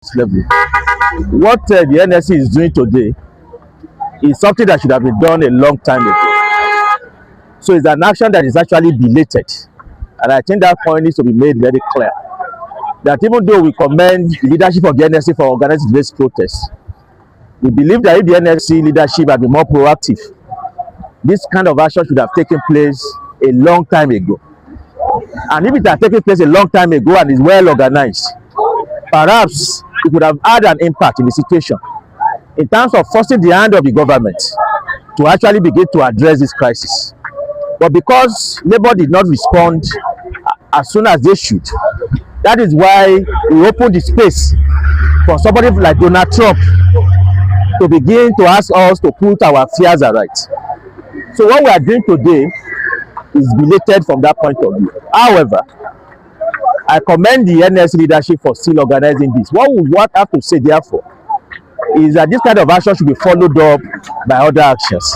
grassroots level. What the NLC is doing today is something that should have been done a long time ago. So it's an action that is actually belated. And I think that point needs to be made very clear. That even though we commend the leadership of the NLC for organizing this protest, we believe that if the NLC leadership had been more proactive, this kind of action should have taken place a long time ago. And if it had taken place a long time ago and is well organized, perhaps it would have had an impact in the situation in terms of forcing the hand of the government to actually begin to address this crisis. But because Labour did not respond as soon as they should, that is why we opened the space for somebody like Donald Trump to begin to ask us to put our fears aright. So what we are doing today is belated from that point of view. However, I commend the NLC leadership for still organizing this. What we have to say, therefore, is that this kind of action should be followed up by other actions.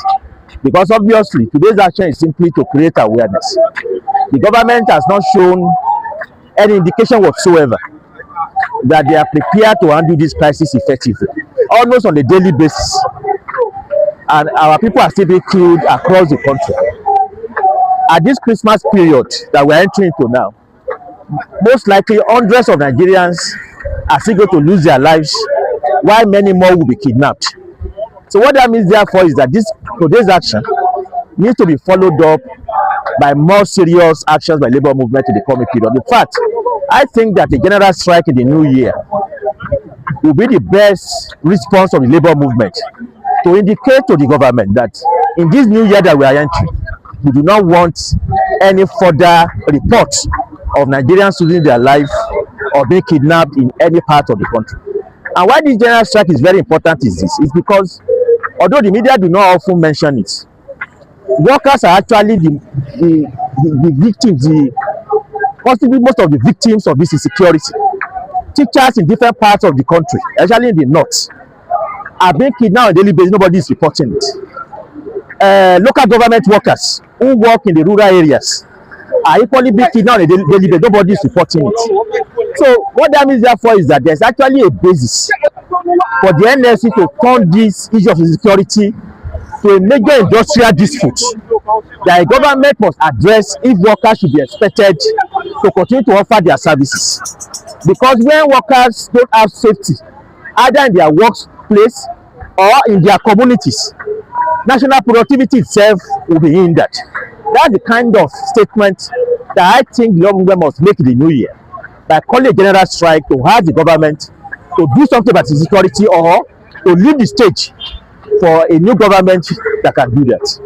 Because obviously, today's action is simply to create awareness. The government has not shown any indication whatsoever that they are prepared to handle this crisis effectively, almost on a daily basis. And our people are still being killed across the country. At this Christmas period that we're entering into now, most likely hundreds of Nigerians are still going to lose their lives, while many more will be kidnapped. So what that means, therefore, is that today's action needs to be followed up by more serious actions by Labour movement in the coming period. In fact, I think that a general strike in the new year will be the best response of the Labour movement to indicate to the government that in this new year that we are entering, we do not want any further reports of Nigerians losing their life or being kidnapped in any part of the country. And why this general strike is very important is this. It's because although the media do not often mention it, workers are actually the victims, possibly most of the victims of this insecurity. Teachers in different parts of the country, especially in the north, are being kidnapped on a daily basis. Nobody is reporting it. Local government workers who work in the rural areas are equally being kidnapped on a daily basis. Nobody is reporting it. So what that means, therefore, is that there's actually a basis for the NLC to turn this issue of insecurity to a major industrial dispute that a government must address if workers should be expected to continue to offer their services. Because when workers don't have safety, either in their workplace or in their communities, national productivity itself will be hindered. That's the kind of statement that I think the government must make in the new year, by calling a general strike to ask the government to do something about insecurity or to leave the stage for a new government that can do that.